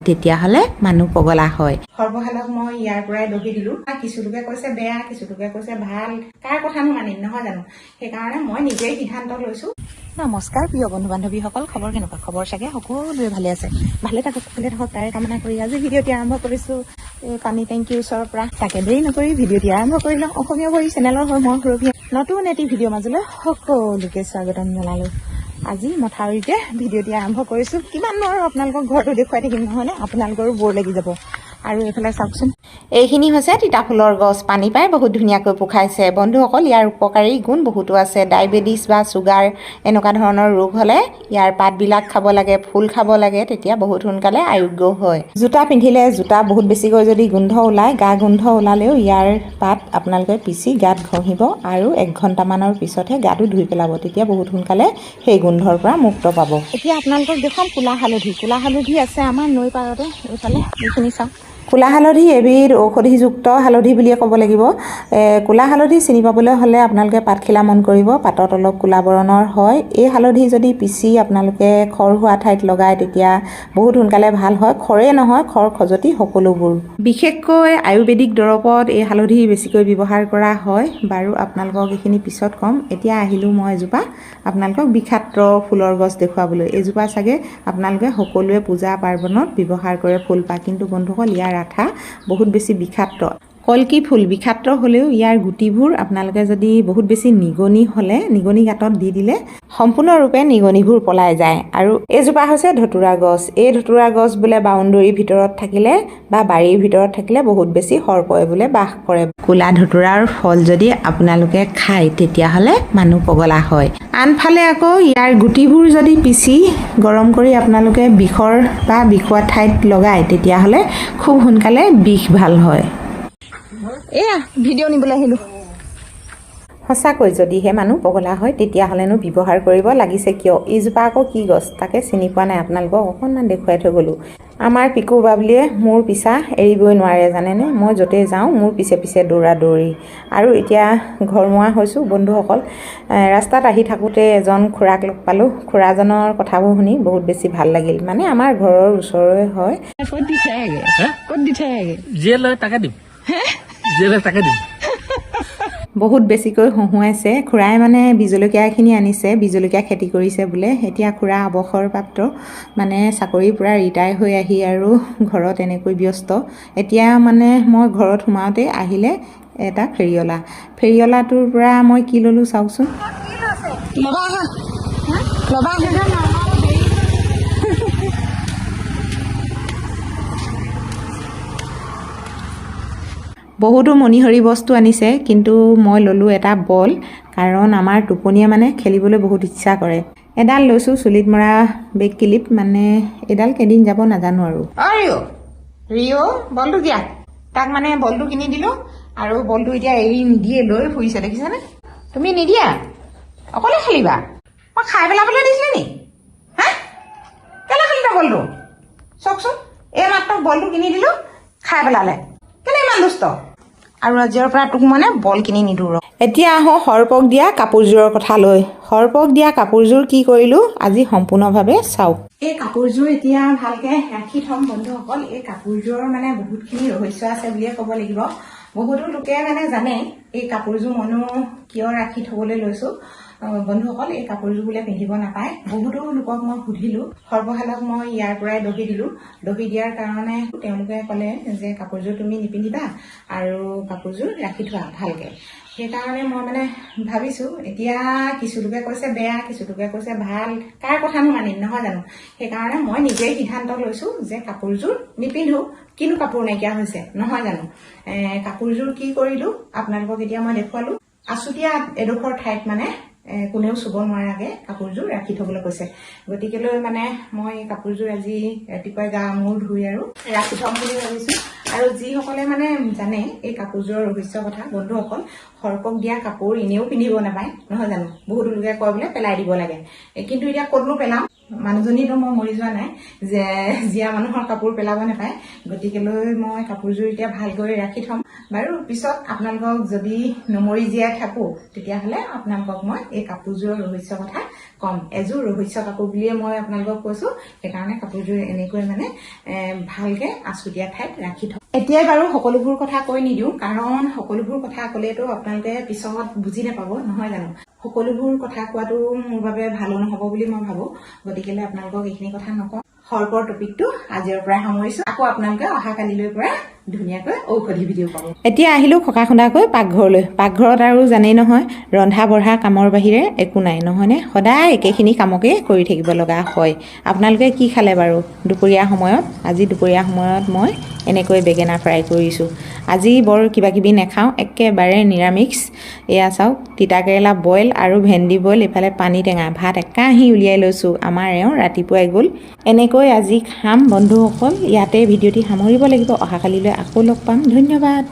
তেতিয়াহ'লে মানুহ পগলা হয়। সৰ্বহালক মই ইয়াৰ পৰাই দহি দিলো। কিছু লোকে কৈছে বেয়া, কিছু লোকে কৈছে ভাল, কাৰ কথানো মানিম নহয় জানো। সেইকাৰণে মই নিজেই সিদ্ধান্ত লৈছো। নমস্কাৰ প্ৰিয় বন্ধু বান্ধৱীসকল, খবৰ কেনেকুৱা? খবৰ চাগে সকলোৰে ভালে আছে। ভালে থাকক তাৰে কামনা কৰি আজি ভিডিঅ'টি আৰম্ভ কৰিছো পানী টেংকিৰ ওচৰৰ পৰা। তাকে দেৰি নকৰি ভিডিঅ'টি আৰম্ভ কৰি লওঁ। অসমীয়া বুৱৰী চেনেলৰ হৈ মই সুৰভি নতুন এটি ভিডিঅ' মাজলৈ সকলোকে স্বাগতম জনালো। আজি মথাউৰিতে ভিডিঅ'টি আৰম্ভ কৰিছো। কিমাননো আৰু আপোনালোকক ঘৰটো দেখুৱাই থাকিম নহয়নে, আপোনালোকৰো বৰ লাগি যাব। আৰু এইফালে চাওকচোন, এইখিনি হৈছে তিতা ফুলৰ গছ। পানী পাই বহুত ধুনীয়াকৈ পোখাইছে। বন্ধুসকল, ইয়াৰ উপকাৰী গুণ বহুতো আছে। ডায়েবেটিছ বা চুগাৰ এনেকুৱা ধৰণৰ ৰোগ হ'লে ইয়াৰ পাতবিলাক খাব লাগে, ফুল খাব লাগে, তেতিয়া বহুত সোনকালে আৰোগ্য হয়। জোতা পিন্ধিলে জোতা বহুত বেছিকৈ যদি গোন্ধ ওলায়, গা গোন্ধ ওলালেও ইয়াৰ পাত আপোনালোকে পিচি গাত ঘঁহিব আৰু 1 ঘণ্টামানৰ পিছতহে গাটো ধুই পেলাব। তেতিয়া বহুত সোনকালে সেই গোন্ধৰ পৰা মুক্ত পাব। এতিয়া আপোনালোকক দেখুৱাম ক'লা হালধি। ক'লা হালধি আছে আমাৰ নৈ পাৰতে। এইফালে এইখিনি চাওক। ক'লা হালধি এবিধ ঔষধিযুক্ত হালধি বুলিয়ে ক'ব লাগিব। ক'লা হালধি চিনি পাবলৈ হ'লে আপোনালোকে পাতখিলা মন কৰিব। পাতত অলপ ক'লা বৰণৰ হয়। এই হালধি যদি পিচি আপোনালোকে খৰ হোৱা ঠাইত লগায় তেতিয়া বহুত সোনকালে ভাল হয়। খৰে নহয়, খৰ খজতি সকলোবোৰ। বিশেষকৈ আয়ুৰ্বেদিক দৰৱত এই হালধি বেছিকৈ ব্যৱহাৰ কৰা হয়। বাৰু আপোনালোকক এইখিনি পিছত ক'ম। এতিয়া আহিলোঁ মই এজোপা আপোনালোকক বিষাক্ত ফুলৰ গছ দেখুৱাবলৈ। এইজোপা চাগে আপোনালোকে সকলোৱে পূজা পাৰ্বণত ব্যৱহাৰ কৰে ফুলপাহ, কিন্তু বন্ধুসকল ইয়াৰ আঠা বহুত বেছি বিষাক্ত। কলকি ফুল বিষাক্ত হ'লেও ইয়াৰ গুটিবোৰ আপোনালোকে যদি বহুত বেছি নিগনি হ'লে নিগনি গাঁতত দি দিলে সম্পূৰ্ণৰূপে নিগনিবোৰ পলাই যায়। আৰু এইজোপা হৈছে ধতুৰা গছ। এই ধতুৰা গছ বোলে বাউণ্ডৰীৰ ভিতৰত থাকিলে বা বাৰীৰ ভিতৰত থাকিলে বহুত বেছি সৰ্পই বোলে বাস কৰে। ক'লা ধতুৰাৰ ফল যদি আপোনালোকে খায় তেতিয়াহ'লে মানুহ পগলা হয়। আনফালে আকৌ ইয়াৰ গুটিবোৰ যদি পিচি গৰম কৰি আপোনালোকে বিষৰ বা বিষোৱা ঠাইত লগায় তেতিয়াহ'লে খুব সোনকালে বিষ ভাল হয়। এয়া ভিডিঅ' নিবলৈ আহিলোঁ। সঁচাকৈ যদিহে মানুহ পগলা হয় তেতিয়াহ'লেনো ব্যৱহাৰ কৰিব লাগিছে কিয়? এইজোপা আকৌ কি গছ তাকে চিনি পোৱা নাই আপোনালোকক অকণমান দেখুৱাই থৈ গ'লোঁ। আমাৰ পিকু বাবলিয়ে মোৰ পিছা এৰিবই নোৱাৰে জানেনে। মই য'তেই যাওঁ মোৰ পিছে পিছে দৌৰা দৌৰি। আৰু এতিয়া ঘৰমুৱা হৈছোঁ বন্ধুসকল। ৰাস্তাত আহি থাকোঁতে এজন খুৰাক লগ পালোঁ। খুৰাজনৰ কথাবোৰ শুনি বহুত বেছি ভাল লাগিল। মানে আমাৰ ঘৰৰ ওচৰৰে হয়। ক'ত দি থাকেগৈ? ক'ত দি থাকেগৈ? জেলৈ তাকে দিম, জেলৈ তাকে দিম। বহুত বেছিকৈ হহুৱাইছে। খুৰাই মানে বিজলকীয়াখিনি আনিছে, বিজলকীয়া খেতি কৰিছে বোলে। এতিয়া খুৰা অৱসৰপ্ৰাপ্ত, মানে চাকৰিৰ পৰা ৰিটায়াৰ হৈ আহি আৰু ঘৰত এনেকৈ ব্যস্ত। এতিয়া মানে মই ঘৰত সোমাওঁতে আহিলে এটা ফেৰিঅলা। ফেৰিঅলাটোৰ পৰা মই কি ল'লোঁ চাওকচোন। বহুতো মণিহৰি বস্তু আনিছে, কিন্তু মই ল'লোঁ এটা বল, কাৰণ আমাৰ টোপনিয়ে মানে খেলিবলৈ বহুত ইচ্ছা কৰে। এডাল লৈছোঁ চুলিত মৰা বেগ ক্লিপ, মানে এডাল কেইদিন যাব নাজানো আৰু। ৰিঅ' বলটো দিয়া। তাক মানে বলটো কিনি দিলোঁ আৰু বলটো এতিয়া এৰি নিদিয়ে, লৈ ফুৰিছে দেখিছেনে? তুমি নিদিয়া, অকলে খেলিবা। মই খাই পেলাবলৈ দিছিলে নি? হা, কেলৈ খেলিবা বলটো? চাওকচোন, এই মাত্ৰ বলটো কিনি দিলোঁ, খাই পেলালে। কেলে ইমান দুষ্ট? আৰু আজিৰ পৰা তোক মানে বল কিনি নিদিওঁ ৰ। এতিয়া আহোঁ সৰ্পক দিয়া কাপোৰযোৰৰ কথা লৈ। সৰ্পক দিয়া কাপোৰযোৰ কি কৰিলোঁ আজি সম্পূৰ্ণভাৱে চাওক। এই কাপোৰযোৰ এতিয়া ভালকৈ ৰাখি থ'ম বন্ধুসকল। এই কাপোৰযোৰৰ মানে বহুতখিনি ৰহস্য আছে বুলিয়ে ক'ব লাগিব। বহুতো লোকে মানে জানে এই কাপোৰযোৰ মইনো কিয় ৰাখি থ'বলৈ লৈছোঁ। বন্ধুসকল, এই কাপোৰযোৰ বোলে পিন্ধিব নাপায়। বহুতো লোকক মই সুধিলোঁ। সৰ্বহালক মই ইয়াৰ পৰাই দহি দিলোঁ। দহি দিয়াৰ কাৰণে তেওঁলোকে ক'লে যে কাপোৰযোৰ তুমি নিপিন্ধিবা আৰু কাপোৰযোৰ ৰাখি থোৱা ভালকৈ। সেইকাৰণে মই মানে ভাবিছোঁ, এতিয়া কিছু লোকে কৈছে বেয়া, কিছু লোকে কৈছে ভাল, কাৰ কথানো মানিম নহয় জানো। সেইকাৰণে মই নিজেই সিদ্ধান্ত লৈছোঁ যে কাপোৰযোৰ নিপিন্ধোঁ। কিনো কাপোৰ নাইকিয়া হৈছে নহয় জানো। কাপোৰযোৰ কি কৰিলোঁ আপোনালোকক এতিয়া মই দেখুৱালোঁ। আচুতীয়া এডোখৰ ঠাইত মানে কোনেও চুব নোৱাৰাকৈ কাপোৰযোৰ ৰাখি থ'বলৈ কৈছে। গতিকেলৈ মানে মই কাপোৰযোৰ আজি ৰাতিপুৱাই গা মূৰ ধুই আৰু ৰাখি থ'ম বুলি ভাবিছোঁ। আৰু যিসকলে মানে জানে এই কাপোৰযোৰৰ ৰহস্য কথা, বন্ধুসকল, সৰ্পক দিয়া কাপোৰ এনেও পিন্ধিব নাপায় নহয় জানো। বহুতো লোকে কয় বোলে পেলাই দিব লাগে, কিন্তু এতিয়া ক'তনো পেলাম। মানুহজনীতো মই মৰি যোৱা নাই যে জীয়া মানুহৰ কাপোৰ পেলাব নাপায়, গতিকেলৈ মই কাপোৰযোৰ এতিয়া ভালকৈ ৰাখি থ'ম। বাৰু পিছত আপোনালোকক যদি নমৰি জীয়াই থাকোঁ তেতিয়াহ'লে আপোনালোকক মই এই কাপোৰযোৰৰ ৰহস্য কথা ক'ম। এযোৰ ৰহস্য কাপোৰ বুলিয়ে মই আপোনালোকক কৈছোঁ, সেইকাৰণে কাপোৰযোৰ এনেকৈ মানে ভালকৈ আচুতীয়া ঠাইত ৰাখি থ'ম। এতিয়াই বাৰু সকলোবোৰ কথা কৈ নিদিওঁ, কাৰণ সকলোবোৰ কথা ক'লেতো আপোনালোকে পিছত বুজি নাপাব, নহয় জানো? সকলোবোৰ কথা কোৱাটো মোৰ বাবে ভালো নহ'ব বুলি মই ভাবোঁ, গতিকেলৈ আপোনালোকক এইখিনি কথা নকওঁ। সৰ্পৰ টপিকটো আজিৰ পৰাই সামৰিছোঁ। আকৌ আপোনালোকে অহা কালিলৈ পৰা ধুনীয়াকৈ ঔষধি ভিডিঅ' পাব। এতিয়া আহিলোঁ খকা খুন্দাকৈ পাকঘৰলৈ। পাকঘৰত আৰু জানেই নহয়, ৰন্ধা বঢ়া কামৰ বাহিৰে একো নাই, নহয়নে? সদায় একেখিনি কামকে কৰি থাকিব লগা হয়। আপোনালোকে কি খালে বাৰু দুপৰীয়া সময়ত? আজি দুপৰীয়া সময়ত মই এনেকৈ বেঙেনা ফ্ৰাই কৰিছোঁ। আজি বৰ কিবাকিবি নাখাওঁ, একেবাৰে নিৰামিষ। এয়া চাওক, তিতাকেৰেলা বইল আৰু ভেন্দি বইল, এইফালে পানী টেঙা, ভাত একাহি উলিয়াই লৈছোঁ। আমাৰ এওঁ ৰাতিপুৱাই গ'ল। এনেকৈ আজি খাম বন্ধুসকল। ইয়াতে ভিডিঅ'টি সামৰিব লাগিব। অহাকালিলৈ আকৌ লগ পাম। ধন্যবাদ।